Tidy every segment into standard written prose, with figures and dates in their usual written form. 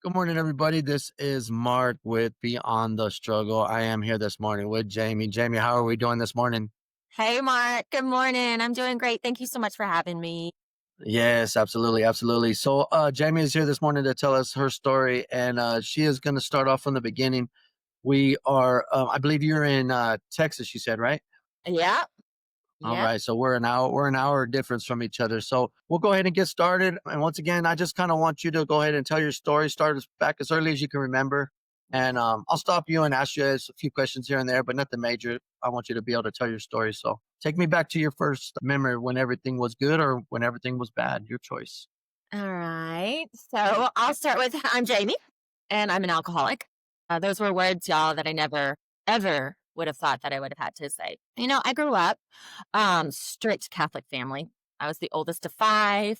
Good morning, everybody. This is Mark with Beyond the Struggle. I am here this morning with Jamie. Jamie, how are we doing this morning? Hey, Mark. Good morning. I'm doing great. Thank you so much for having me. Yes, absolutely, absolutely. So, Jamie is here this morning to tell us her story, and she is going to start off from the beginning. We are, I believe you're in Texas. You said, right? Yep. All Yep. right, so we're an hour difference from each other. So we'll go ahead and get started. And once again, I just kind of want you to go ahead and tell your story. Start back as early as you can remember, and I'll stop you and ask you a few questions here and there, but nothing major. I want you to be able to tell your story. So take me back to your first memory when everything was good or when everything was bad. Your choice. All right. So I'll start with I'm Jamie and I'm an alcoholic. Those were words, y'all, that I never, ever would have thought that I would have had to say. I grew up strict Catholic family. I was the oldest of five.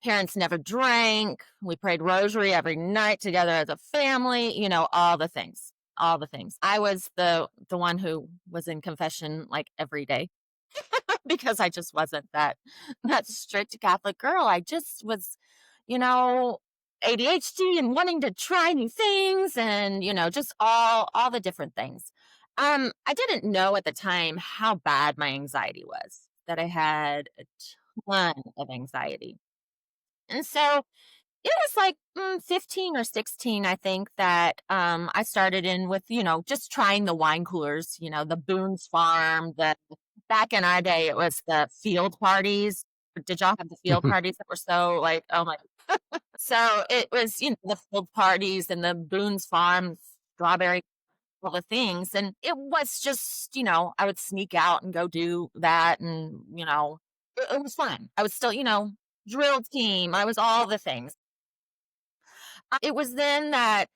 Parents never drank. We prayed rosary every night together as a family, all the things. All the things. I was the one who was in confession like every day because I just wasn't that strict Catholic girl. I just was, you know, ADHD and wanting to try new things and, just all the different things. I didn't know at the time how bad my anxiety was, that I had a ton of anxiety. And so it was like 15 or 16, I think, that I started in with, just trying the wine coolers, the Boone's Farm. Back in our day, it was the field parties. Did y'all have the field parties that were so like, oh my? So it was, the field parties and the Boone's Farm strawberry, all the things. And it was just, I would sneak out and go do that. And, it was fun. I was still, drill team. I was all the things. It was then that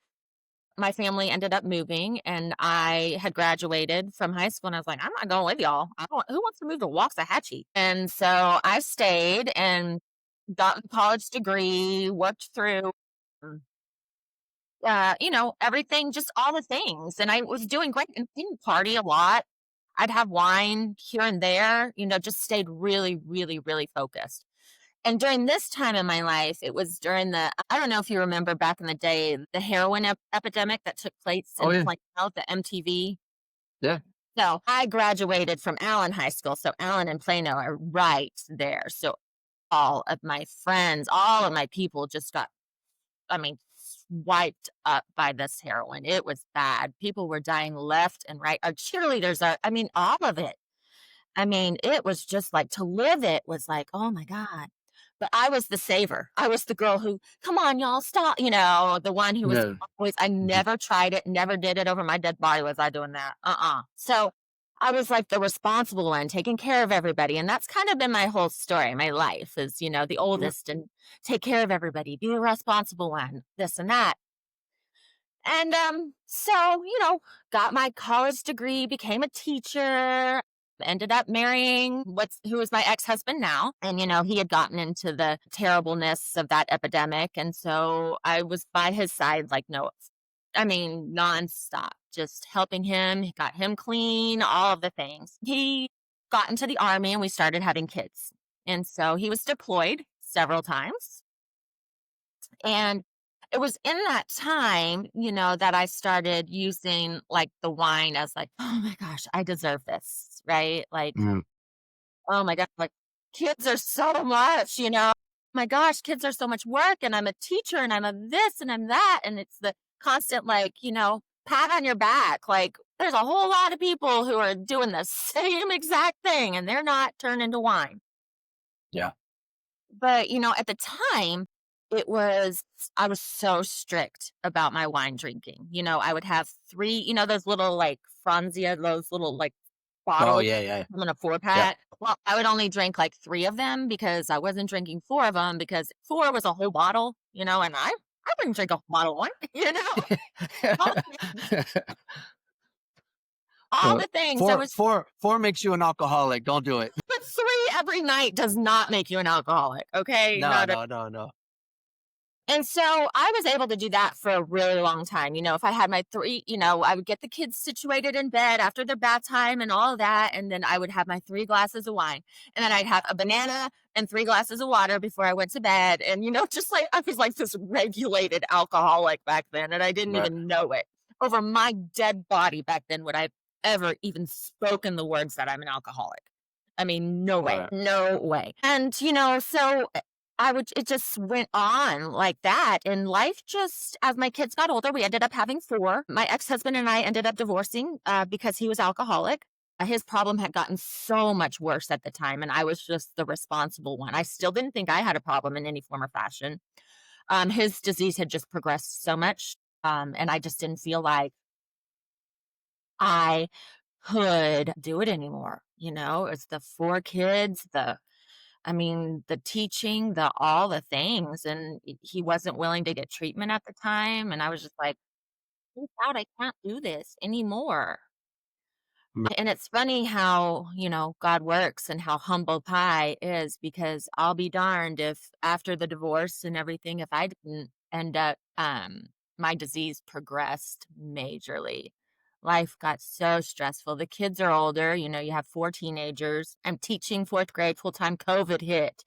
my family ended up moving and I had graduated from high school and I was like, I'm not going with y'all. Who wants to move to Waxahachie? And so I stayed and got a college degree, worked through, everything, just all the things. And I was doing great and didn't party a lot. I'd have wine here and there, just stayed really, really, really focused. And during this time in my life, it was during I don't know if you remember back in the day, the heroin epidemic that took place Oh in yeah, Plano, the MTV. yeah. So I graduated from Allen High School. So Allen and Plano are right there. So all of my friends, all of my people just got, I mean, wiped up by this heroin. It was bad. People were dying left and right. Our cheerleaders are, all of it. It was just like to live it was like, oh my God. But I was the saver. I was the girl who, come on, y'all, stop. The one who was Yeah. always, I Mhm. never tried it, never did it over my dead body. Was I doing that? So I was like the responsible one, taking care of everybody. And that's kind of been my whole story. My life is, the Yeah. oldest and take care of everybody, be the responsible one, this and that. And so, got my college degree, became a teacher, ended up marrying who is my ex-husband now. And, he had gotten into the terribleness of that epidemic. And so I was by his side, like, no, nonstop, just helping him, got him clean, all of the things. He got into the army and we started having kids. And so he was deployed several times. And it was in that time, that I started using like the wine as like, oh my gosh, I deserve this, right? Like, Mhm. oh my God, like kids are so much, my gosh, kids are so much work and I'm a teacher and I'm a this and I'm that. And it's the constant, like, pat on your back. Like, there's a whole lot of people who are doing the same exact thing and they're not turned into wine. Yeah. But, at the time, I was so strict about my wine drinking. I would have three, those little like Franzia, those little like Oh bottles yeah, yeah, come in a four yeah. pack. Well, I would only drink like three of them because I wasn't drinking four of them because four was a whole bottle, and I wouldn't drink a whole bottle of wine, all the things, all Uh, the things. I four, was, four, four makes you an alcoholic. Don't do it. but three every night does not make you an alcoholic. Okay. No, Not no, no, no. And so I was able to do that for a really long time. If I had my three, I would get the kids situated in bed after their bath time and all of that. And then I would have my 3 glasses of wine. And then I'd have a banana and 3 glasses of water before I went to bed. And, just like I was like this regulated alcoholic back then. And I didn't Right. even know it. Over my dead body back then would I have ever even spoken the words that I'm an alcoholic. I mean, no way, Right. no way. And, so it just went on like that. And life just, as my kids got older, we ended up having four. My ex husband and I ended up divorcing because he was alcoholic. His problem had gotten so much worse at the time, and I was just the responsible one. I still didn't think I had a problem in any form or fashion. His disease had just progressed so much, and I just didn't feel like I could do it anymore. It's the four kids, the teaching, all the things, and he wasn't willing to get treatment at the time, and I was just like, "Oh God, I can't do this anymore." And it's funny how, God works and how humble pie is, because I'll be darned if after the divorce and everything, if I didn't end up, my disease progressed majorly. Life got so stressful. The kids are older, you have four teenagers. I'm teaching fourth grade full time. COVID hit,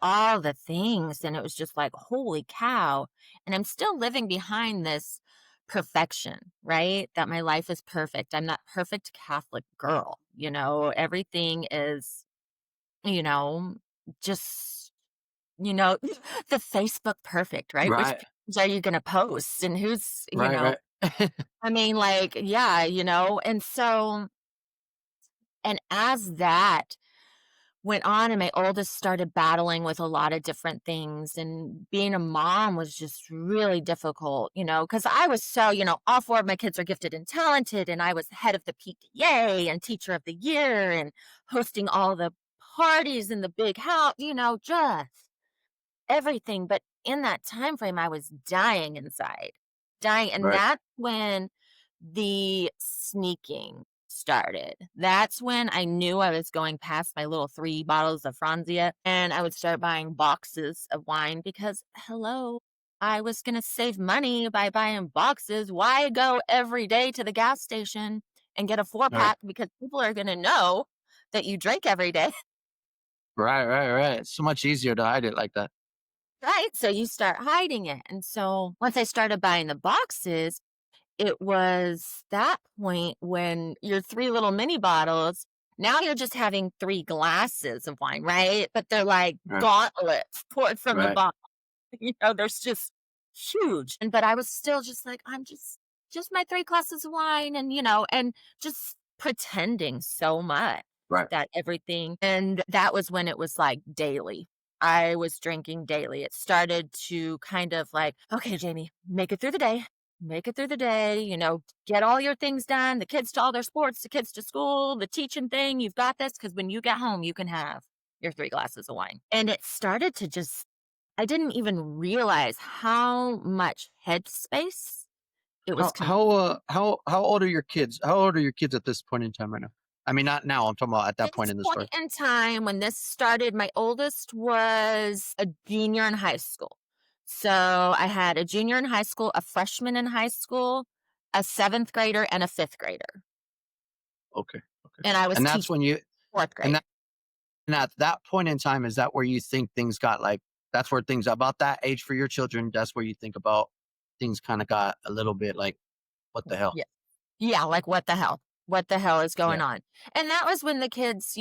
all the things. And it was just like, holy cow. And I'm still living behind this perfection, right? That my life is perfect. I'm that perfect Catholic girl, everything is, you know, just, you know, the Facebook perfect, right? Which Right. pictures are you going to post and who's, Right. Right. I mean, like, yeah, and so, and as that went on and my oldest started battling with a lot of different things, and being a mom was just really difficult, because I was so, all four of my kids are gifted and talented, and I was head of the PTA and teacher of the year and hosting all the parties in the big house, just everything. But in that time frame, I was dying inside, dying. And Right. that's when the sneaking started. That's when I knew I was going past my little 3 bottles of Franzia, and I would start buying boxes of wine because, hello, I was going to save money by buying boxes. Why go every day to the gas station and get a four Right. pack because people are going to know that you drink every day? Right. It's so much easier to hide it like that. Right. So you start hiding it. And so once I started buying the boxes, it was that point when your 3 little mini bottles, now you're just having 3 glasses of wine, right? But they're like Right. gauntlets poured from the Right. bottle. There's just huge. But I was still just like, I'm just my 3 glasses of wine, and and just pretending so much Right. that everything, and that was when it was like daily. I was drinking daily. It started to kind of like, okay, Jamie, make it through the day. Make it through the day, get all your things done, the kids to all their sports, the kids to school, the teaching thing. You've got this, because when you get home, you can have your 3 glasses of wine. And it started to just, I didn't even realize how much headspace it was. How old are your kids? How old are your kids at this point in time right now? I mean, not now. I'm talking about at that At point this in the story. point in time when this started, my oldest was a junior in high school. So I had a junior in high school, a freshman in high school, a seventh grader, and a fifth grader. Okay. Okay. And I was And that's teaching when you fourth and grade. and at that point in time, is that where you think things got like that's where things about that age for your children, that's where you think about things kind of got a little bit like, what the hell? Yeah. Yeah, like, what the hell? What the hell is going Yeah. on? And that was when the kids,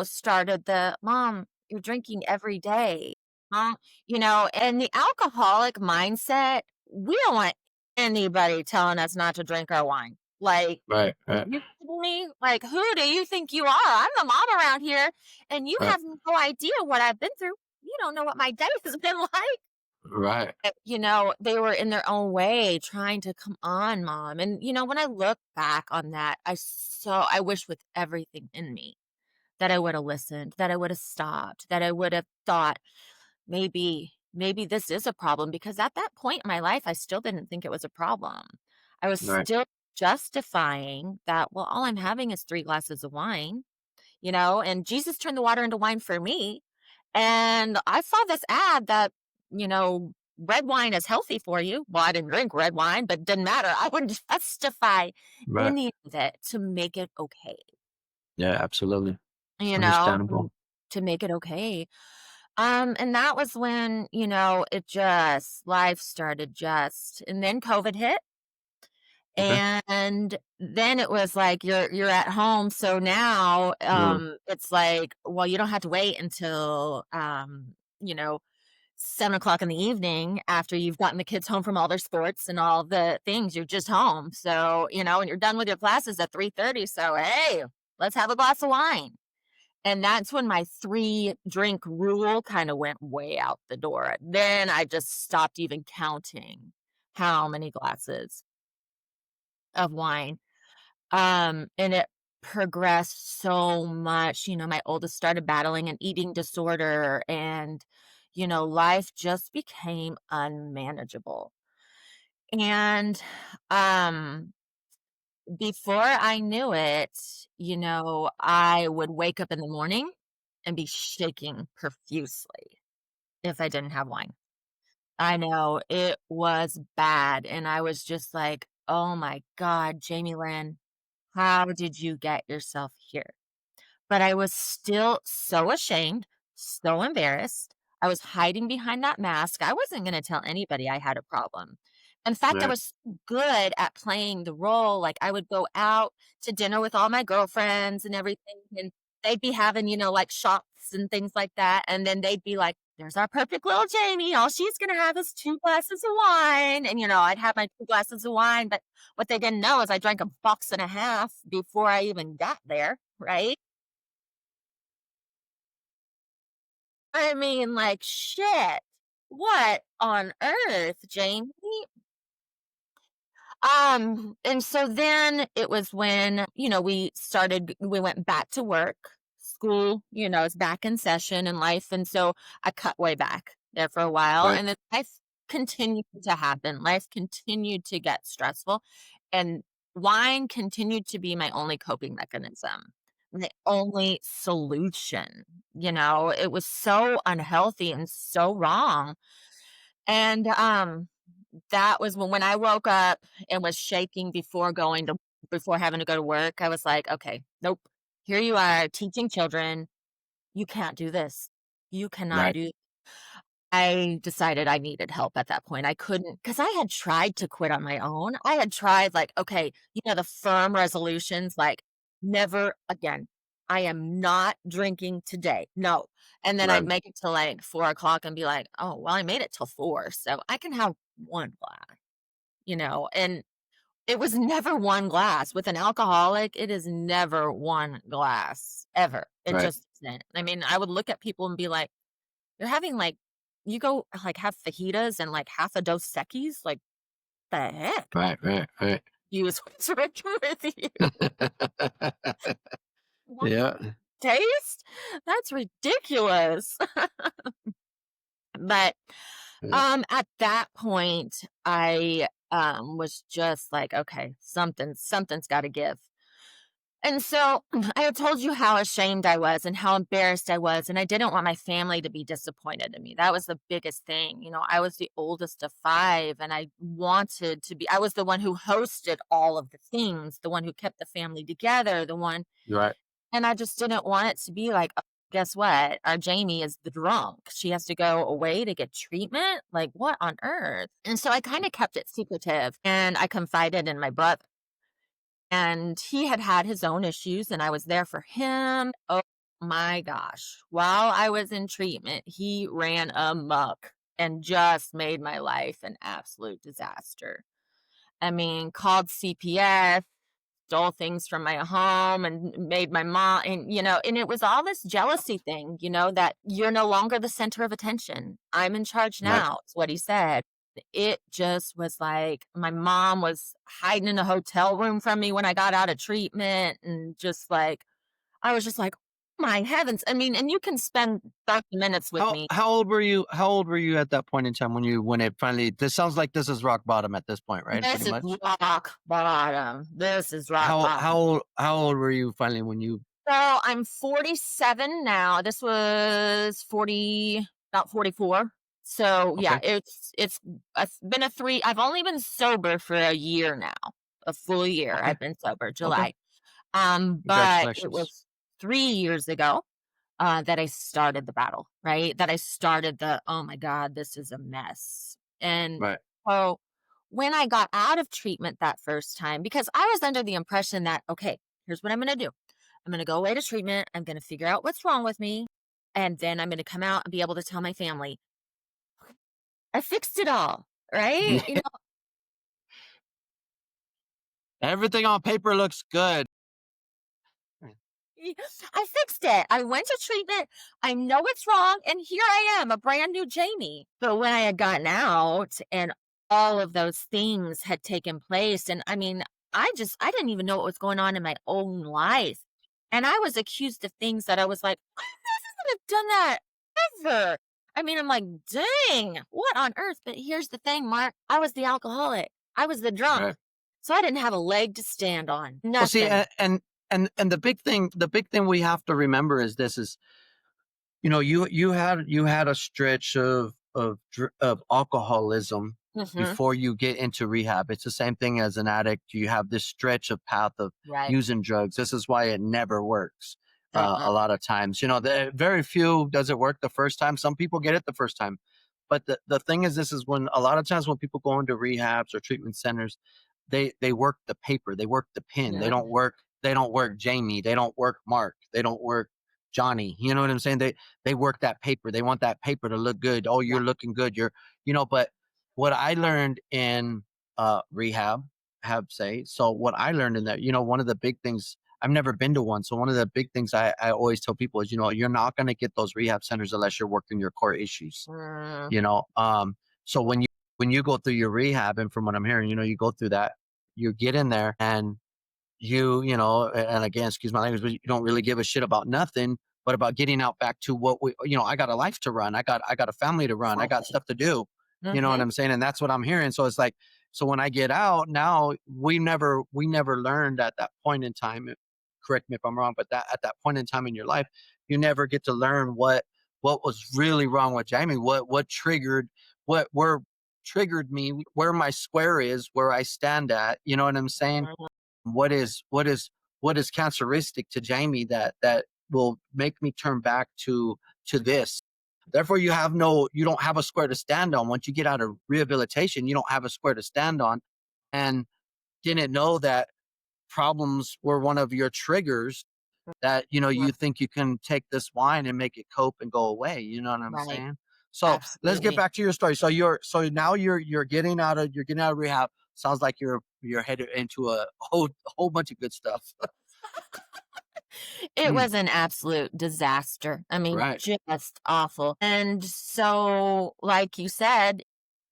started the, "Mom, you're drinking every day." Mom, and the alcoholic mindset, we don't want anybody telling us not to drink our wine. Like, Right. Right. you kidding me? Like, who do you think you are? I'm the mom around here, and you Right. have no idea what I've been through. You don't know what my day has been like. Right. They were in their own way trying to, "Come on, mom." And, when I look back on that, I wish with everything in me that I would have listened, that I would have stopped, that I would have thought, maybe this is a problem, because at that point in my life, I still didn't think it was a problem. I was Right. still justifying that, well, all I'm having is 3 glasses of wine, and Jesus turned the water into wine for me. And I saw this ad that, you know, red wine is healthy for you. Well, I didn't drink red wine, but it didn't matter. I would justify Right. any of it to make it okay, Yeah, absolutely. you know, Understandable. to make it okay. And that was when, it just life started just and then COVID hit. Okay. And then it was like you're at home. So now Mm, it's like, well, you don't have to wait until you know, 7 o'clock in the evening after you've gotten the kids home from all their sports and all the things. You're just home. So, and you're done with your classes at 3:30. So hey, let's have a glass of wine. And that's when my 3-drink rule kinda went way out the door. Then I just stopped even counting how many glasses of wine, and it progressed so much. My oldest started battling an eating disorder, and, life just became unmanageable. And, um, before I knew it, I would wake up in the morning and be shaking profusely if I didn't have wine. I know, it was bad, and I was just like, "Oh my god, Jamie Lynn, how did you get yourself here?" But I was still so ashamed, so embarrassed. I was hiding behind that mask. I wasn't gonna tell anybody I had a problem. In fact, I right. was so good at playing the role. Like, I would go out to dinner with all my girlfriends and everything, and they'd be having, like, shots and things like that, and then they'd be like, "There's our perfect little Jamie. All she's gonna have is 2 glasses of wine," and, I'd have my 2 glasses of wine, but what they didn't know is I drank a box and a half before I even got there, right? I mean, like, shit. What on earth, Jamie? And so then it was when, we went back to work. School, is back in session and life. And so I cut way back there for a while. Right. And then life continued to happen. Life continued to get stressful. And wine continued to be my only coping mechanism, the only solution. It was so unhealthy and so wrong. And that was when I woke up and was shaking before having to go to work. I was like, "Okay, nope. Here you are teaching children. You can't do this. You cannot Right. do." I decided I needed help at that point. I couldn't, because I had tried to quit on my own. I had tried, like, okay, the firm resolutions, like, never again. I am not drinking today. No. And then I'd Right. make it till like 4 o'clock and be like, oh, well, I made it till 4. So I can have one glass, and it was never one glass. With an alcoholic, it is never one glass ever. It Right. just isn't. I mean, I would look at people and be like, you're having, like, you go, like, have fajitas and, like, half a Dos Equis? Like, the heck? Right. Right. Right. You is what's wrong with you? What Yeah. taste? That's ridiculous. But, Yeah. at that point, I, was just like, "Okay, something's gotta give." And so I had told you how ashamed I was and how embarrassed I was, and I didn't want my family to be disappointed in me. That was the biggest thing. I was the oldest of 5, and I was the one who hosted all of the things, the one who kept the family together, the one, Right. and I just didn't want it to be like, "Oh, guess what? Our Jamie is the drunk. She has to go away to get treatment. Like, what on earth?" And so I kind of kept it secretive, and I confided in my brother. And he had had his own issues, and I was there for him. Oh my gosh. While I was in treatment, he ran amok and just made my life an absolute disaster. I mean, called CPS, stole things from my home, and made my mom, and it was all this jealousy thing, that you're no longer the center of attention. I'm in charge Right. now, is what he said. It just was like my mom was hiding in a hotel room from me when I got out of treatment, and just like, I was just like, my heavens. I mean, and you can spend 30 minutes with me. How old were you? How old were you at that point in time when it finally? This sounds like this is rock bottom at this point, right? This Pretty is much. rock bottom. This is rock bottom. How old were you finally when you? So I'm 47 now. This was 40, about 44. So yeah, Okay. it's been a 3 I've only been sober for a year now, a full year Okay. I've been sober, Okay. July. But it Congratulations. was 3 years ago, that I started the battle, right? That I started "Oh my god, this is a mess." And Right. so, when I got out of treatment that first time, because I was under the impression that, "Okay, here's what I'm gonna do. I'm gonna go away to treatment, I'm gonna figure out what's wrong with me, and then I'm gonna come out and be able to tell my family, I fixed it all." Right? You Yeah. know, Everything on paper looks good. Right. Y I fixed it. I went to treatment. I know it's wrong, and here I am, a brand new Jamie. But when I had gotten out and all of those things had taken place, and I mean, I didn't even know what was going on in my own life. And I was accused of things that I was like, I never would have done that ever. I mean, I'm like, dang, what on earth? But here's the thing, Mark. I was the alcoholic. I was the drunk. Right. So I didn't have a leg to stand on. Well, see, Nothing. and the big thing we have to remember is this is, you had a stretch of alcoholism Mhm. before you get into rehab. It's the same thing as an addict. You have this stretch of path of Right. using drugs. This is why it never works. A Uh-uh. lot of times, the very few does it work the first time. Some people get it the first time, but the thing is, this is when a lot of times when people go into rehabs or treatment centers, they work the paper, they work the pen. Yeah. They don't work Jamie. They don't work Mark. They don't work Johnny. You know what I'm saying? They work that paper. They want that paper to look good. Oh, Yeah. you're looking good. But what I learned in rehab, so what I learned in that, one of the big things, I've never been to one. So one of the big things I always tell people is, you're not going to get those rehab centers unless you're working your core issues, Mm, you know? So when you go through your rehab, and from what I'm hearing, you go through that, you get in there and and again, excuse my language, but you don't really give a shit about nothing, but about getting out back to I got a life to run. I got a family to run. I got exactly. stuff to do. You know what Mhm. I'm saying? And that's what I'm hearing. So it's like, so when I get out now, we never learned at that point in time. Correct me if I'm wrong, but that at that point in time in your life, you never get to learn what was really wrong with Jamie, what triggered, where triggered me, where my square is, where I stand at. You know what I'm saying? Mhm. What is canceristic to Jamie that will make me turn back to this. Therefore, you don't have a square to stand on. Once you get out of rehabilitation, you don't have a square to stand on, and didn't know that problems were one of your triggers. That Yeah. you think you can take this wine and make it cope and go away. You know what I'm Right. saying? So let's get Absolutely. back to your story. So now you're getting out of rehab. Sounds like you're headed into a whole bunch of good stuff. It Mm, was an absolute disaster. I mean, right. just awful. And so, like you said,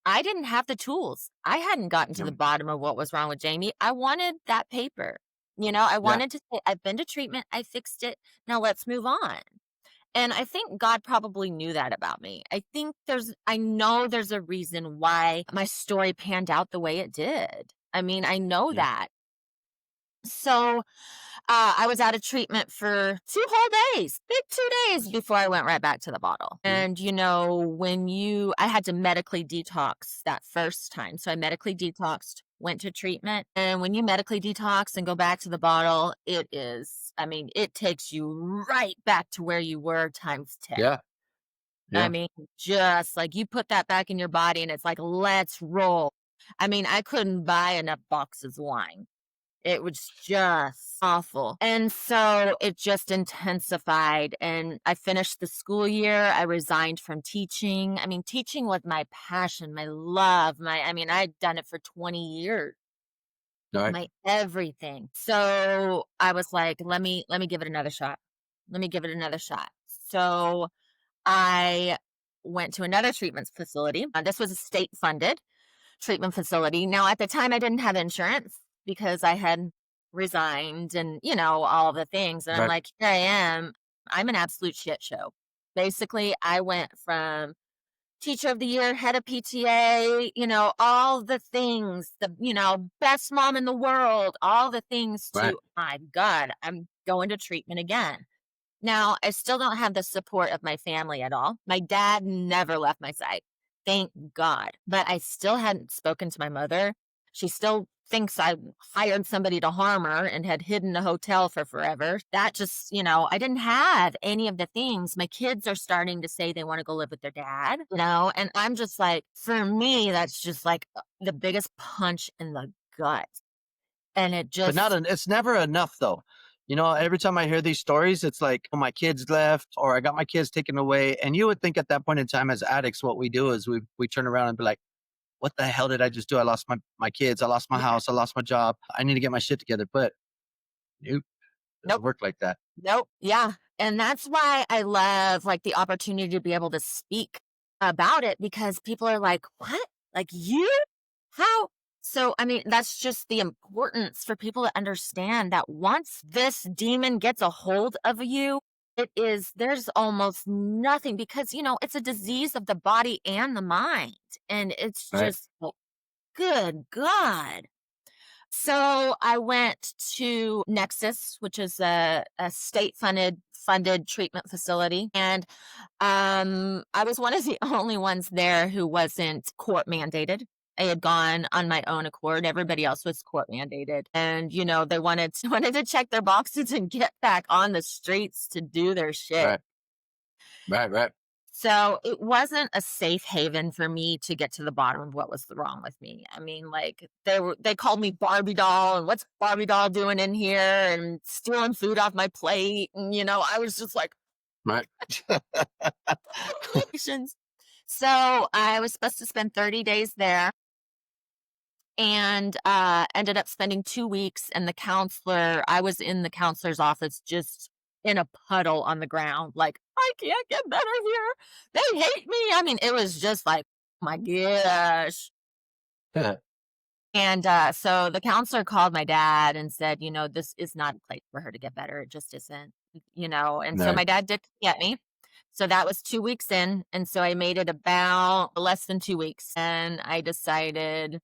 I didn't have the tools. I hadn't gotten to the Yeah. bottom of what was wrong with Jamie. I wanted that paper. I Yeah. wanted to say, I've been to treatment, I fixed it. Now let's move on. And I think God probably knew that about me. I know there's a reason why my story panned out the way it did. I mean, I know Yeah. that. So I was out of treatment for 2 whole days, big 2 days before I went right back to the bottle. Yeah. And, I had to medically detox that first time. So I medically detoxed, went to treatment. And when you medically detox and go back to the bottle, it takes you right back to where you were times 10. Yeah. I Yeah. mean, just like you put that back in your body and it's like, let's roll. I mean, I couldn't buy enough boxes of wine. It was just awful. And so it just intensified. And I finished the school year. I resigned from teaching. I mean, teaching was my passion, my love, I'd done it for 20 years, All right. my everything. So I was like, let me give it another shot. Let me give it another shot. So I went to another treatment facility. This was a state funded treatment facility. Now, at the time, I didn't have insurance because I had resigned and, all the things. And I'm Right. like, here I am. I'm an absolute shit show. Basically, I went from teacher of the year, head of PTA, all the things, best mom in the world, all the things Right. to, my God, I'm going to treatment again. Now, I still don't have the support of my family at all. My dad never left my side. Thank God. But I still hadn't spoken to my mother. She still thinks I hired somebody to harm her and had hidden a hotel for forever. That just, I didn't have any of the things. My kids are starting to say they want to go live with their dad, and I'm just like, for me, that's just like the biggest punch in the gut. And it But not just, an it's never enough though. Every time I hear these stories, it's like, oh, my kids left or I got my kids taken away. And you would think at that point in time as addicts, what we do is we turn around and be like, what the hell did I just do? I lost my kids, I lost my yeah, house, I lost my job. I need to get my shit together. But nope, doesn't nope. work like that. Nope. Yeah. And that's why I love like the opportunity to be able to speak about it because people are like, what? Like you? How? So, I mean, that's just the importance for people to understand that once this demon gets a hold of you, there's almost nothing because, it's a disease of the body and the mind. And it's Right. just, like, good God. So I went to Nexus, which is a state funded treatment facility. And I was one of the only ones there who wasn't court mandated. I had gone on my own accord. Everybody else was court mandated. And, they wanted to check their boxes and get back on the streets to do their shit. Right. Right. Right. So it wasn't a safe haven for me to get to the bottom of what was wrong with me. I mean, like they called me Barbie doll and what's Barbie doll doing in here and stealing food off my plate. And, I was just like, Right. patience. So I was supposed to spend 30 days there and ended up spending 2 weeks. And I was in the counselor's office just in a puddle on the ground, like, I can't get better here. They hate me. I mean, it was just like, my gosh. And so the counselor called my dad and said, this is not a place for her to get better. It just isn't, And so Right. my dad did get me. So that was 2 weeks in. And so I made it about less than 2 weeks. And I decided,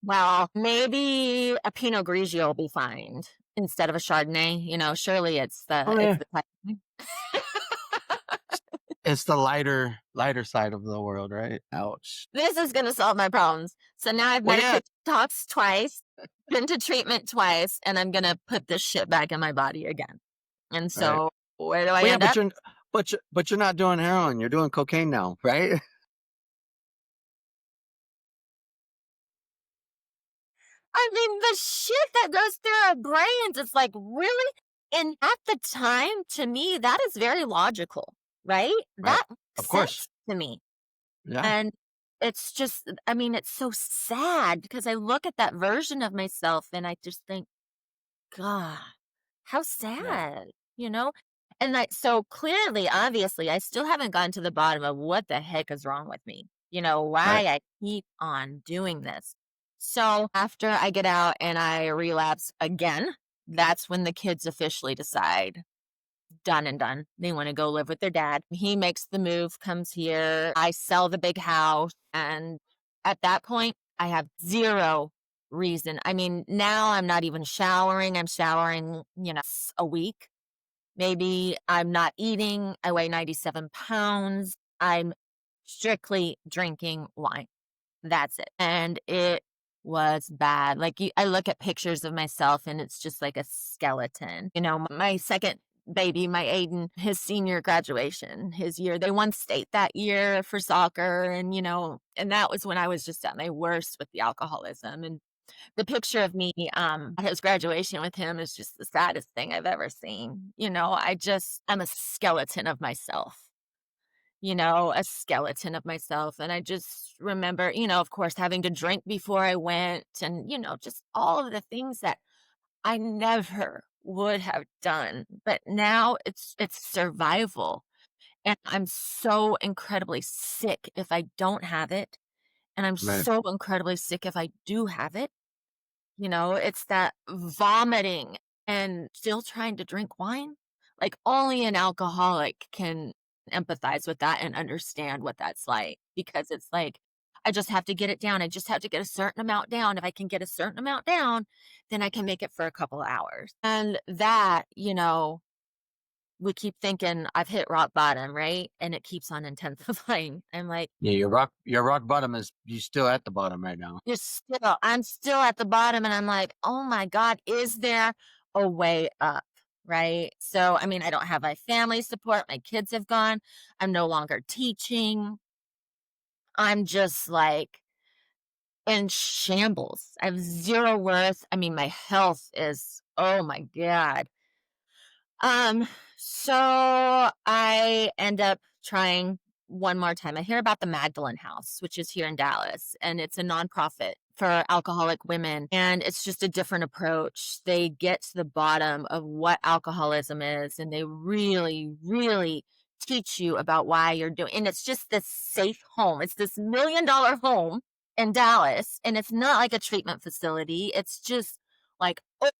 well, maybe a Pinot Grigio will be fine instead of a Chardonnay. Surely Oh it's yeah. the type. It's the lighter side of the world, right? Ouch. This is gonna solve my problems. So now I've Well, yeah. medically detoxed twice, been to treatment twice, and I'm gonna put this shit back in my body again. And Right. so where do I Well, yeah, end up? but you're not doing heroin. You're doing cocaine now, right? I mean, the shit that goes through our brains, it's like, really? And at the time, to me, that is very logical, right? Right. That Of makes course. sense to me. Yeah. And it's just, I mean, it's so sad because I look at that version of myself and I just think, God, how Yeah. sad, you know? And like, so clearly, obviously, I still haven't gotten to the bottom of what the heck is wrong with me, Right. why I keep on doing this. So after I get out and I relapse again, that's when the kids officially decide done and done. They want to go live with their dad. He makes the move, comes here. I sell the big house. And at that point, I have zero reason. I mean, now I'm not even showering. I'm showering, a week. Maybe I'm not eating. I weigh 97 pounds. I'm strictly drinking wine. That's it. And it was bad. Like I look at pictures of myself and it's just like a skeleton. My second baby, my Aiden, his senior graduation, his year, they won state that year for soccer. And, and that was when I was just at my worst with the alcoholism. And the picture of me at his graduation with him is just the saddest thing I've ever seen. I'm a skeleton of myself, a skeleton of myself. And I just remember, of course, having to drink before I went and, just all of the things that I never would have done. But now it's survival. And I'm so incredibly sick if I don't have it. And I'm Right. so incredibly sick if I do have it. It's that vomiting and still trying to drink wine. Like only an alcoholic can empathize with that and understand what that's like because it's like, I just have to get it down. I just have to get a certain amount down. If I can get a certain amount down, then I can make it for a couple of hours. And that, we keep thinking I've hit rock bottom, right? And it keeps on intensifying. I'm like, Yeah, your rock bottom is you still at the bottom right now. I'm still at the bottom, and I'm like, "Oh my god, is there a way up?" Right? So, I mean, I don't have my family support, my kids have gone, I'm no longer teaching. I'm just, like, in shambles. I have 0 worth. I mean, my health is, oh my god. Um, so I end up trying one more time. I hear about the Magdalene House, which is here in Dallas, and it's a nonprofit for alcoholic women. And it's just a different approach. They get to the bottom of what alcoholism is, and they really, really teach you about why you're doing. And it's just this safe home. It's this $1 million home in Dallas, and it's not like a treatment facility. It's just like, oh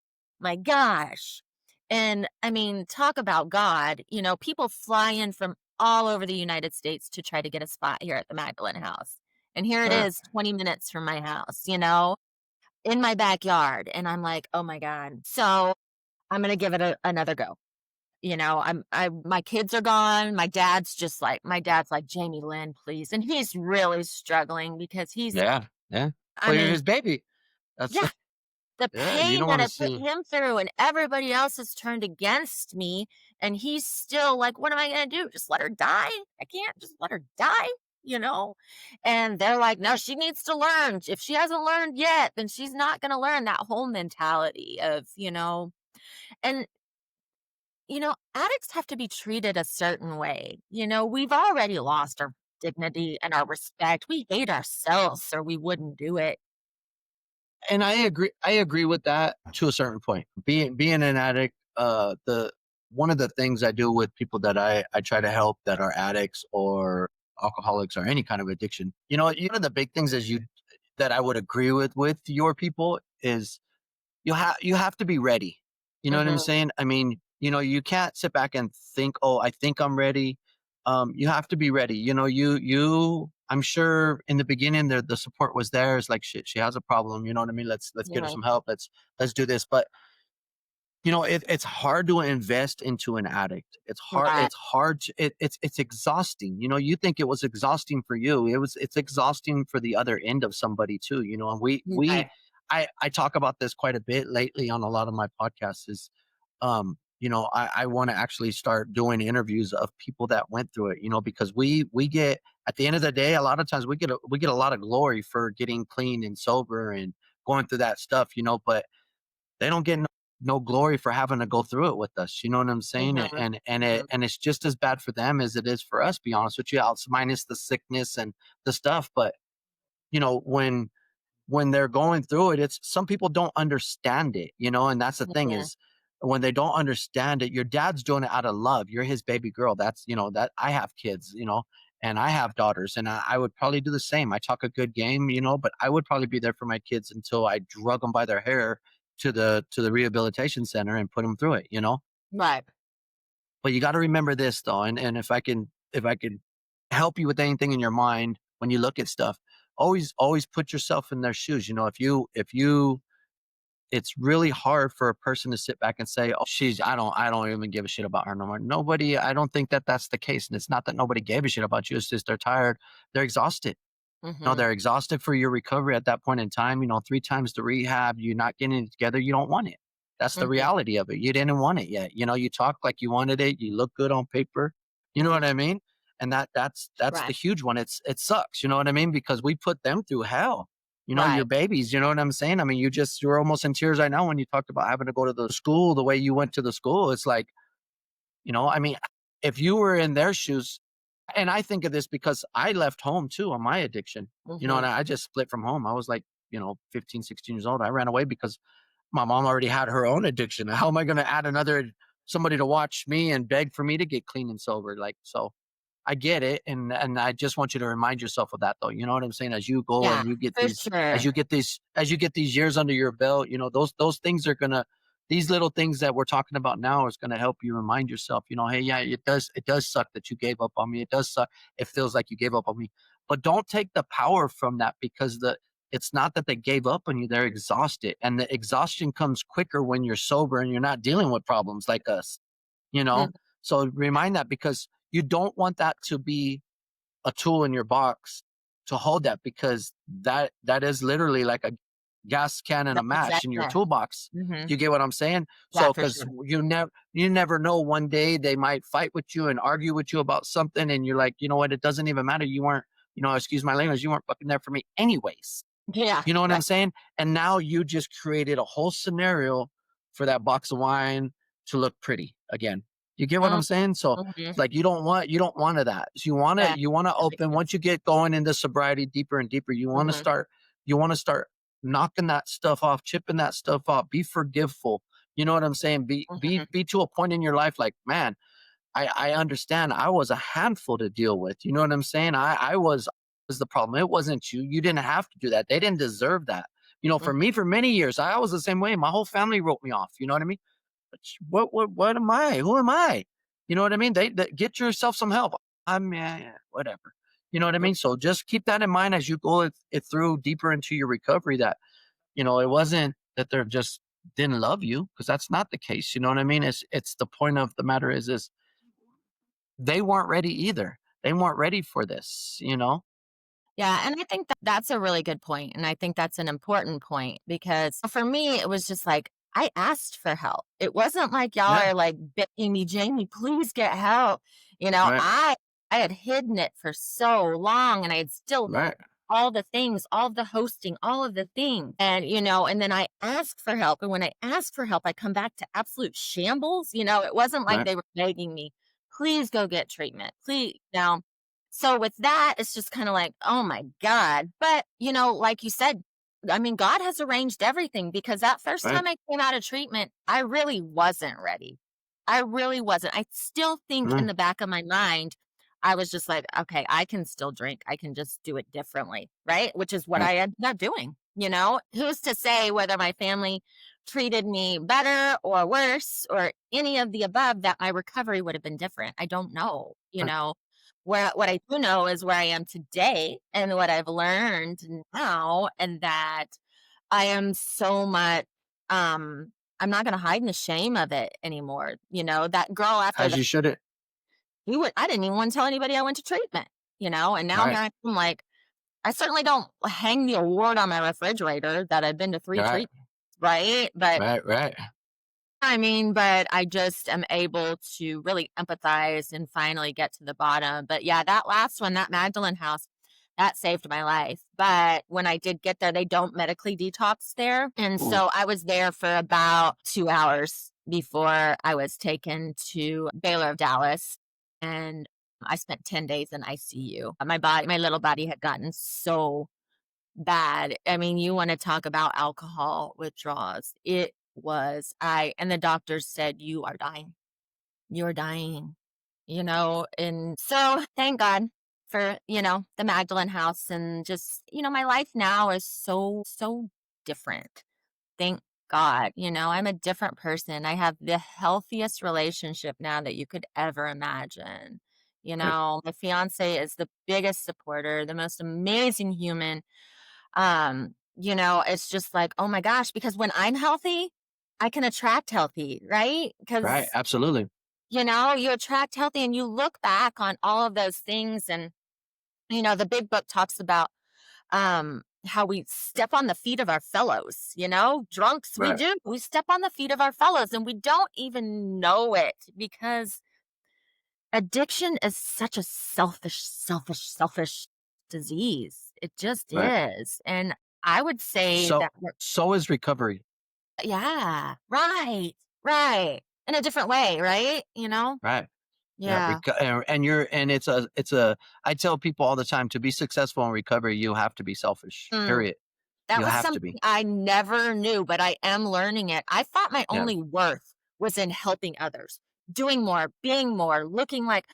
my gosh, and I mean, talk about God, people fly in from all over the United States to try to get a spot here at the Magdalene House. And here it Sure. is, 20 minutes from my house, in my backyard. And I'm like, oh my God. So I'm going to give it another go. My kids are gone. My dad's like, Jamie Lynn, please. And he's really struggling because Yeah, yeah. I Well, you're mean, his baby. That's yeah, the yeah. You pain don't that want to I put see. him through and everybody else has turned against me, and he's still like, "What am I gonna do? Just let her die? I can't just let her die?" You know? And they're like, "No, she needs to learn. If she hasn't learned yet, then she's not gonna learn." That whole mentality of, and addicts have to be treated a certain way. We've already lost our dignity and our respect. We hate ourselves or we wouldn't do it. And I agree with that to a certain point. Being an addict, the one of the things I do with people that I try to help that are addicts or alcoholics or any kind of addiction, one of the big things is you that I would agree with your people is you have to be ready. You know what I'm Mhm. saying? I mean, you can't sit back and think, "Oh, I think I'm ready." You have to be ready. I'm sure in the beginning the support was there. It's like shit, she has a problem. You know what I mean? Let's get her Yeah. some help. Let's do this. But it's hard to invest into an addict. It's hard. Right. It's hard. It's exhausting. You think it was exhausting for you. It's exhausting for the other end of somebody too. And we Right. I talk about this quite a bit lately on a lot of my podcasts. Is I want to actually start doing interviews of people that went through it. Because we get at the end of the day, a lot of times we get a lot of glory for getting clean and sober and going through that stuff. But they don't get no glory for having to go through it with us. You know what I'm saying? Mhm. And it's just as bad for them as it is for us. Be honest with you, minus the sickness and the stuff. But you know when they're going through it, it's some people don't understand it. And that's the thing Mhm. is when they don't understand it. Your dad's doing it out of love. You're his baby girl. That's that I have kids. And I have daughters, and I would probably do the same. I talk a good game, but I would probably be there for my kids until I drug them by their hair to the rehabilitation center and put them through it. Right. But you got to remember this though, and if I can help you with anything in your mind when you look at stuff, always put yourself in their shoes. If you it's really hard for a person to sit back and say, "Oh, I don't even give a shit about her no more." Nobody, I don't think that that's the case, and it's not that nobody gave a shit about you. It's just they're tired, they're exhausted. Mhm. They're exhausted for your recovery at that point in time. 3 times the rehab, you're not getting it together. You don't want it. That's the Mhm. reality of it. You didn't want it yet. You talk like you wanted it. You look good on paper. You know what Mhm. I mean? And that's the Right. huge one. It sucks. You know what I mean? Because we put them through hell. Your Right. babies. You know what I'm saying? I mean, you're almost in tears right now when you talked about having to go to the school the way you went to the school. It's like, I mean, if you were in their shoes, and I think of this because I left home too on my addiction, and Mhm. I just split from home. I was like, 15, 16 years old. I ran away because my mom already had her own addiction. How am I going to add somebody to watch me and beg for me to get clean and sober? Like, so I get it, and I just want you to remind yourself of that, though. You know what I'm saying? As you go Yeah, and you get for these, as sure. you get these, as you get these years under your belt, those things are gonna, these little things that we're talking about now is gonna help you remind yourself. Hey, yeah, it does suck that you gave up on me. It does suck. It feels like you gave up on me, but don't take the power from that because it's not that they gave up on you; they're exhausted, and the exhaustion comes quicker when you're sober and you're not dealing with problems like us. You know, Mhm. So remind that, because you don't want that to be a tool in your box to hold that, because that is literally like a gas can and a The match in your projector. toolbox. Mhm. You get what I'm saying? Yeah, So for because sure. you never know, one day they might fight with you and argue with you about something, and you're like, you know what, it doesn't even matter. You weren't, excuse my language, you weren't fucking there for me anyways. Yeah, You know what I'm right. saying? And now you just created a whole scenario for that box of wine to look pretty again. You get what Mm, I'm saying? So mhm. it's like you don't want of that. So Yeah, you wanna that makes open, once sense. you get going into sobriety deeper and deeper, Mhm, you wanna start knocking that stuff off, chipping that stuff off, be forgiveful. You know what I'm saying? Be be mhm, be to a point in your life like, man, I understand I was a handful to deal with. You know what I'm saying? I was the problem. It wasn't you. You didn't have to do that. They didn't deserve that. For mhm. me, for many years, I was the same way. My whole family wrote me off. You know what I mean? But what am I? Who am I? You know what I mean? They get yourself some help. Whatever. You know what I mean? So just keep that in mind as you go it through deeper into your recovery. That it wasn't that they're just didn't love you, because that's not the case. You know what I mean? It's the point of the matter is they weren't ready either. They weren't ready for this, you know? Yeah, and I think that that's a really good point, and I think that's an important point because for me, it was just like, I asked for help. It wasn't like y'all Yeah, are, like, begging me, "Jamie, please get help." You know, right, I had hidden it for so long, and I had still right, all the things, all the hosting, all of the things. And, and then I asked for help. And when I asked for help, I come back to absolute shambles. It wasn't like right, they were begging me, please go get treatment. Please. Now, so with that, it's just kind of like, oh my God. But, like you said, I mean, God has arranged everything because that first right, time I came out of treatment, I really wasn't ready. I really wasn't. I still think in mm, the back of my mind, I was just like, okay, I can still drink. I can just do it differently. Right. Which is what right, I ended up doing. Who's to say whether my family treated me better or worse or any of the above that my recovery would have been different? I don't know. right. What I do know is where I am today and what I've learned now, and that I am so much, um, I'm not going to hide in the shame of it anymore. That girl after As you shouldn't. I didn't even want to tell anybody I went to treatment, and now here Right, I am like, I certainly don't hang the award on my refrigerator that I've been to 3 right, treatments, right? But right, right. but I just am able to really empathize and finally get to the bottom. But yeah, that last one, that Magdalene House, that saved my life. But when I did get there, they don't medically detox there. And Ooh, so I was there for about 2 hours before I was taken to Baylor of Dallas. And I spent 10 days in ICU. My little body had gotten so bad. I mean, you wanna talk about alcohol withdrawals. And the doctors said, "You are dying. You're dying," and so thank God for, the Magdalene House and just, my life now is so, so different. Thank God, I'm a different person. I have the healthiest relationship now that you could ever imagine. right, My fiance is the biggest supporter, the most amazing human. It's just like, oh my gosh, because when I'm healthy, I can attract healthy, right? right. Because, Absolutely. you attract healthy and you look back on all of those things. And, the big book talks about how we step on the feet of our fellows, drunks, we Right, do. We step on the feet of our fellows and we don't even know it because addiction is such a selfish, selfish, selfish disease. It just right. is. And I would say So that we're so is recovery. yeah, right, right. In a different way, right? Right. Yeah, Yeah. and it's a I tell people all the time, to be successful in recovery, you have to be selfish. Mm, Period. that You was have to something be. I never knew, but I am learning it. I thought my Yeah. only worth was in helping others, doing more, being more, looking like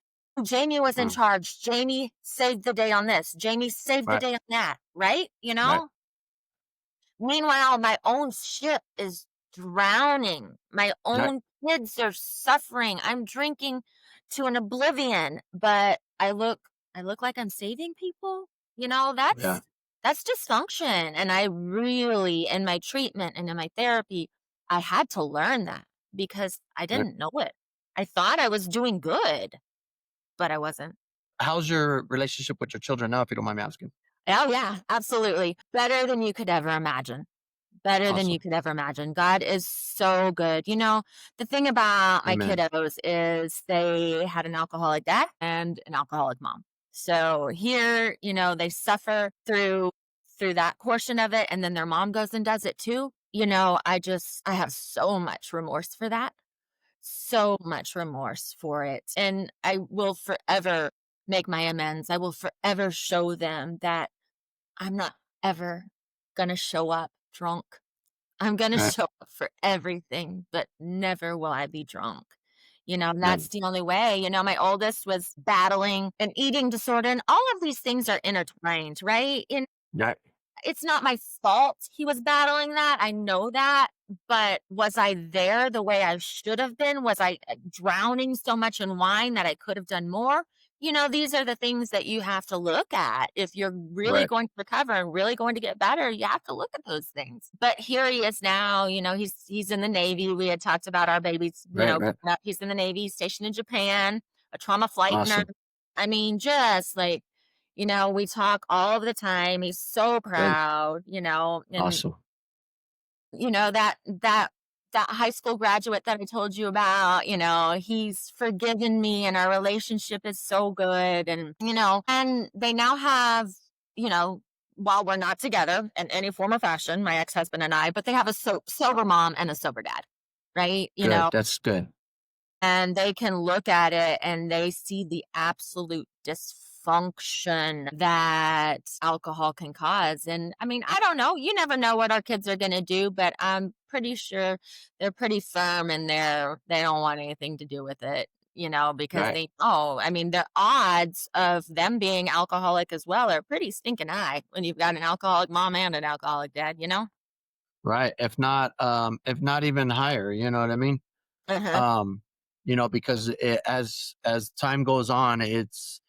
Jamie was in Mm, charge. Jamie saved the day on this. Jamie saved the right, day on that, right? right, Meanwhile, my own ship is drowning. My right. own kids are suffering. I'm drinking to an oblivion, but I look like I'm saving people. Yeah. That's dysfunction. And I really, in my treatment and in my therapy, I had to learn that because I Right. didn't know it. I thought I was doing good, but I wasn't. How's your relationship with your children now, if you don't mind me asking? Oh, yeah, absolutely. Better than you could ever imagine. Better than you Awesome. could ever imagine. God is so good. The thing about my Amen. kiddos is they had an alcoholic dad and an alcoholic mom. So here, they suffer through that portion of it, and then their mom goes and does it too. I have so much remorse for that. So much remorse for it. And I will forever make my amends. I will forever show them that I'm not ever gonna show up drunk. I'm gonna Right. show up for everything, but never will I be drunk. And Right. that's the only way. My oldest was battling an eating disorder, and all of these things are intertwined, right? And Right. it's not my fault he was battling that. I know that. But was I there the way I should have been? Was I drowning so much in wine that I could have done more? These are the things that you have to look at. If you're really Right. going to recover and really going to get better, you have to look at those things. But here he is now, he's in the Navy. We had talked about our babies, Right. Right. growing up. He's in the Navy, stationed in Japan, a trauma flight nurse. Awesome. I mean, just like we talk all of the time. He's so Good. proud, and Awesome. that high school graduate that I told you about, he's forgiven me and our relationship is so good. And they now have, you know, while we're not together in any form or fashion, my ex-husband and I, but they have a sober mom and a sober dad, right? Good. That's good. And they can look at it and they see the absolute dysfunction that alcohol can cause. And I mean, I don't know. You never know what our kids are going to do, but I'm pretty sure they're pretty firm in they don't want anything to do with it, because Right. they know. I mean, the odds of them being alcoholic as well are pretty stinking high when you've got an alcoholic mom and an alcoholic dad. Right. If not even higher, you know what I mean? Uh-huh. Um, because as time goes on, it's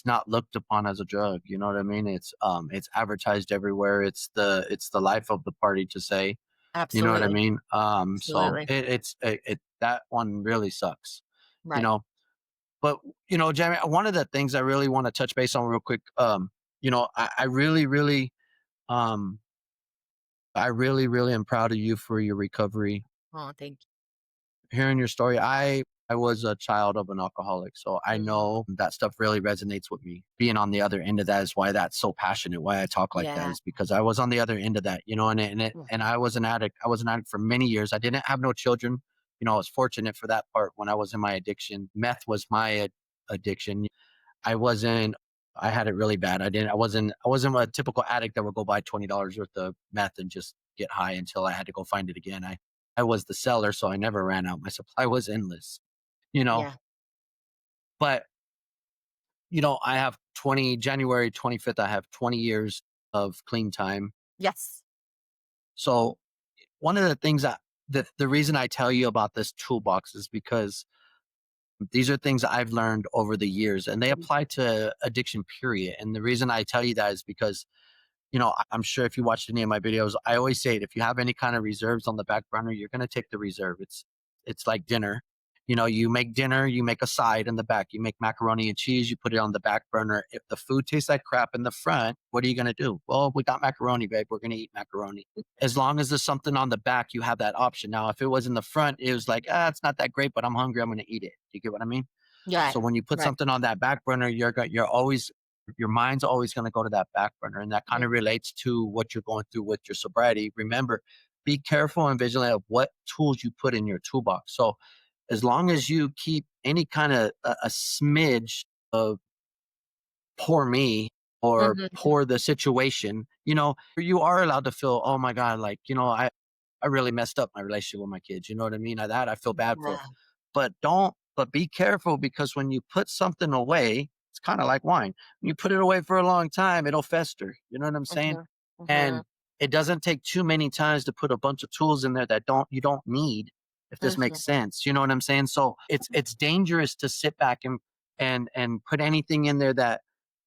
not looked upon as a drug. You know what I mean? It's advertised everywhere. It's the life of the party to say. You know what I Absolutely. mean? So Absolutely. it that one really sucks. You Right. know, but Jamie, one of the things I really want to touch base on real quick. I really, really, um, I really, really am proud of you for your recovery. Oh, thank Hearing your story, I was a child of an alcoholic, so I you. Mhm. know that stuff really resonates with me. Being on the other end of that is why that's so passionate. Why I talk like that Yeah. is because I was on the other end of that, and Mhm. I was an addict. I was an addict for many years. I didn't have no children. I was fortunate for that part when I was in my addiction. Meth was my addiction. I wasn't. I had it really bad. I wasn't a typical addict that would go buy $20 worth of meth and just get high until I had to go find it again. I was the seller, so I never ran out. My supply was endless, you know. Yeah. But I have 20 January 25th. I have 20 years of clean time. Yes. So one of the things the reason I tell you about this toolbox is because these are things I've learned over the years, and they Mhm. apply to addiction. Period. And the reason I tell you that is because I'm sure if you watched any of my videos, I always say it. If you have any kind of reserves on the back burner, you're going to take the reserve. It's like dinner. You make dinner, you make a side in the back. You make macaroni and cheese, you put it on the back burner. If the food tastes like crap in the front, what are you going to do? Well, we got macaroni, babe. We're going to eat macaroni. As long as there's something on the back, you have that option. Now, if it was in the front, it was like, it's not that great, but I'm hungry. I'm going to eat it. You get what I mean? Right. So when you put Right. something on that back burner, you're always your mind's always going to go to that back burner, and that kind Mhm. of relates to what you're going through with your sobriety. Remember, be careful and vigilant of what tools you put in your toolbox. So as long as you keep any kind of a smidge of poor me or Mhm. poor the situation, you are allowed to feel, oh my God, like, I really messed up my relationship with my kids. You know what I mean? That I feel bad for. Yeah. But be careful because when you put something away, it's kind of like wine. When you put it away for a long time, it'll fester. You know what I'm saying? Mhm. And Mhm. it doesn't take too many times to put a bunch of tools in there that you don't need, if this makes Mhm. sense. You know what I'm saying? So it's dangerous to sit back and put anything in there that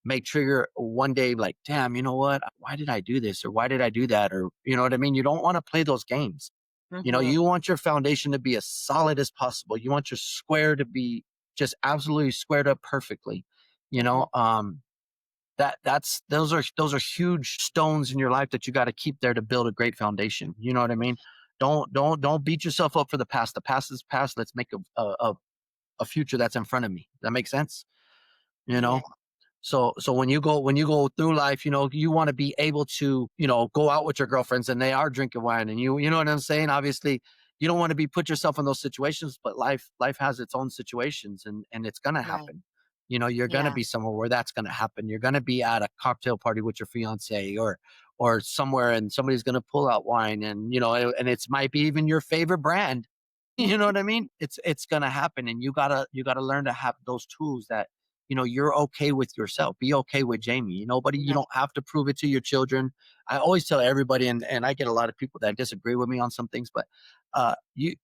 may trigger one day like, damn, you know what? Why did I do this? Or why did I do that? Or you know what I mean? You don't want to play those games. Mhm. You want your foundation to be as solid as possible. You want your square to be just absolutely squared up perfectly. You Mhm. know, that's those are huge stones in your life that you got to keep there to build a great foundation. You know what I mean? Don't beat yourself up for the past. The past is past. Let's make a future that's in front of me. That makes sense. You Yeah. know, so when you go through life, you want to be able to, go out with your girlfriends and they are drinking wine, and you know what I'm saying? Obviously, you don't want to be put yourself in those situations, but life has its own situations, and it's gonna Right. happen. You're gonna Yeah. be somewhere where that's gonna happen. You're gonna be at a cocktail party with your fiance, or somewhere, and somebody's gonna pull out wine, and and it's might be even your favorite brand. You know what I mean? It's gonna happen, and you gotta learn to have those tools that you're okay with yourself. Be okay with Jamie. You Right. don't have to prove it to your children. I always tell everybody, and I get a lot of people that disagree with me on some things, but you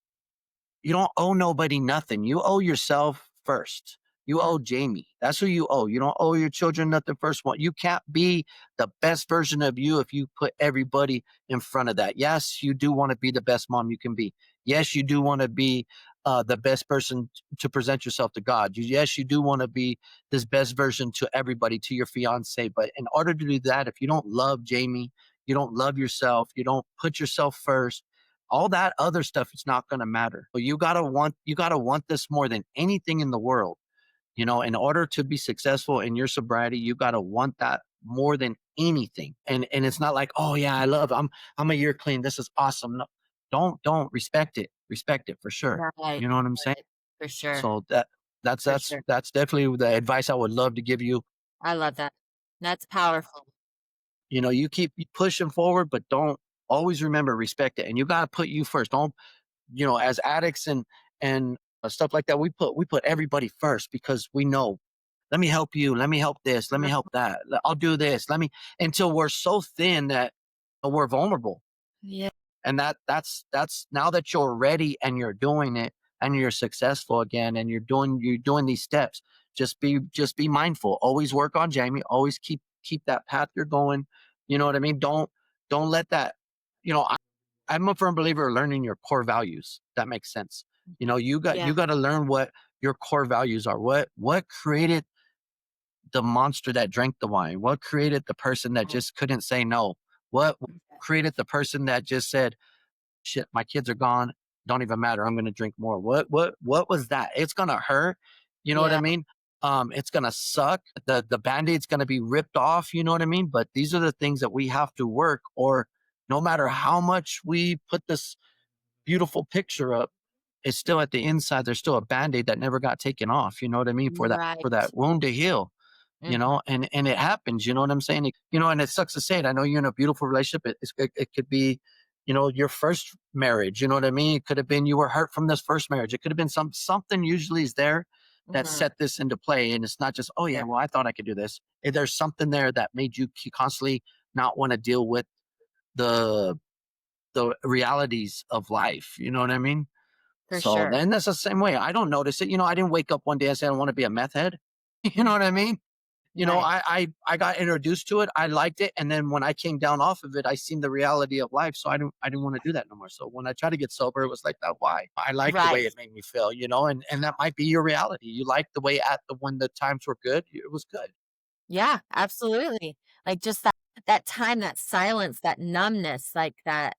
don't owe nobody nothing. You owe yourself first. You Mm. owe Jamie. That's who you owe. You don't owe your children nothing first. One, you can't be the best version of you if you put everybody in front of that. Yes, you do want to be the best mom you can be. Yes, you do want to be the best person to present yourself to God. Yes, you do want to be this best version to everybody, to your fiance. But in order to do that, if you don't love Jamie, you don't love yourself, you don't put yourself first, all that other stuff is not going to matter. But you got to want this more than anything in the world. In order to be successful in your sobriety, you got to want that more than anything. And it's not like, "Oh yeah, I'm a year clean. This is awesome." No, don't respect it. Respect it for sure. Right. You know what I'm saying? Right. For sure. So that's For that's sure. that's definitely the advice I would love to give you. I love that. That's powerful. You keep pushing forward, but don't always remember respect it. And you got to put you first. Don't as addicts and stuff like that, we put everybody first because we know. Let me help you. Let me help this. Let me help that. I'll do this. Until we're so thin that we're vulnerable. Yeah. And that's now that you're ready and you're doing it and you're successful again and you're doing these steps. Just be mindful. Always work on Jamie. Always keep that path you're going. You know what I mean? Don't let that. You know, I, I'm a firm believer of learning your core values. That makes sense. You got Yeah. you got to learn what your core values are. What created the monster that drank the wine? What created the person that Mm. just couldn't say no? What created the person that just said, shit, my kids are gone. Don't even matter. I'm going to drink more. What was that? It's going to hurt. You know what I Yeah. mean? It's going to suck. The band-aid's going to be ripped off. You know what I mean? But these are the things that we have to work, or no matter how much we put this beautiful picture up, it's still at the inside. There's still a band-aid that never got taken off. You know what I mean? For that, Right. for that wound to heal. Mhm. And it happens. You know what I'm saying? And it sucks to say it. I know you're in a beautiful relationship. It could be, your first marriage. You know what I mean? It could have been you were hurt from this first marriage. It could have been something usually is there that Mhm. set this into play. And it's not just, oh yeah, Sure. well, I thought I could do this. There's something there that made you constantly not want to deal with the the realities of life. You know what I mean? For So sure. then that's the same way. I don't notice it. I didn't wake up one day and say I want to be a meth head. You know Mhm. what I mean? Right. I got introduced to it. I liked it, and then when I came down off of it, I seen the reality of life. So I didn't want to do that no more. So when I tried to get sober, it was like that. Why? I like the way Right. it made me feel. And that might be your reality. You like the way at the when the times were good, it was good. Yeah, absolutely. Like just that time, that silence, that numbness, like that.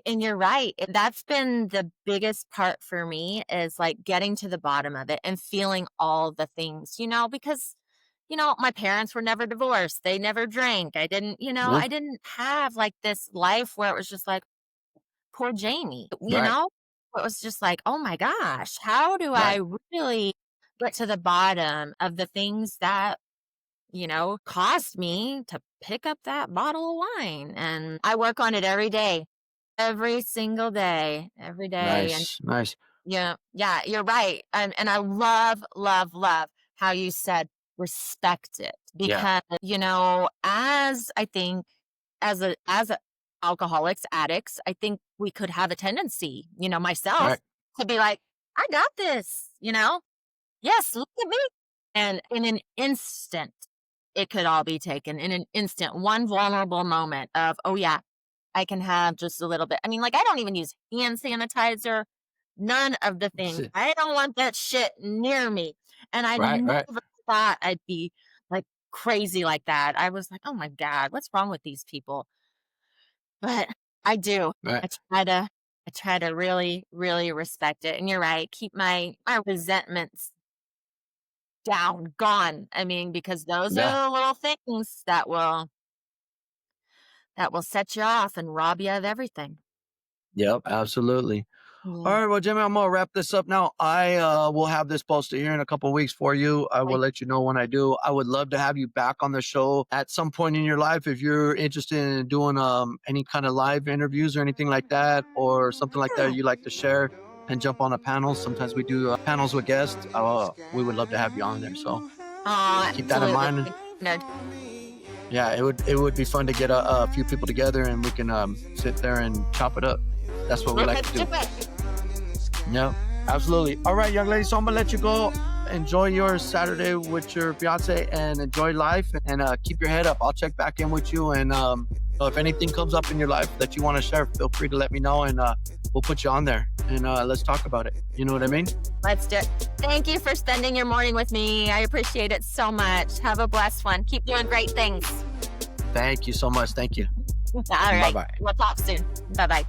And you're right. That's been the biggest part for me is like getting to the bottom of it and feeling all the things, because my parents were never divorced. They never drank. Yeah. I didn't have like this life where it was just like poor Jamie, Right. It was just like, "Oh my gosh, how do Right. I really get to the bottom of the things that, caused me to pick up that bottle of wine?" And I work on it every day, every single day, every day. And Nice. Nice. yeah, yeah, you're right. And I love, love, love how you said respect it Yeah. because, as I think as alcoholics, addicts, I think we could have a tendency, myself Right. to be like, I got this, yes, look at me. And in an instant, it could all be taken in an instant, one vulnerable moment of, oh yeah, I can have just a little bit. I mean, like, I don't even use hand sanitizer, none of the things. I don't want that shit near me. And I Right, never right. thought I'd be like crazy like that. I was like, oh my God, what's wrong with these people? But I do. Right. I try to I try to really, really respect it. And you're right, keep my resentments down, gone. I mean, because those are Yeah. the little things that will set you off and rob you of everything. Yep. Absolutely. All Yeah. right, well, Jimmy, I'm gonna wrap this up now. I will have this posted here in a couple of weeks for you. I will Like, let you know when I do. I would love to have you back on the show at some point in your life if you're interested in doing any kind of live interviews or anything like that, or something like that yeah. you like to share and jump on a panel. Sometimes we do panels with guests. We would love to have you on there. So keep that in Absolutely. mind. Honored. Yeah, it would be fun to get a few people together and we can sit there and chop it up. That's what we like Let's to do do. it. Yeah, absolutely. All right, young lady. So I'm gonna let you go. Enjoy your Saturday with your fiance and enjoy life and keep your head up. I'll check back in with you. And so if anything comes up in your life that you want to share, feel free to let me know and we'll put you on there and let's talk about it. You know what I mean? Let's do it. Thank you for spending your morning with me. I appreciate it so much. Have a blessed one. Keep doing great things. Thank you so much. Thank you. All Bye right. bye. We'll talk soon. Bye bye.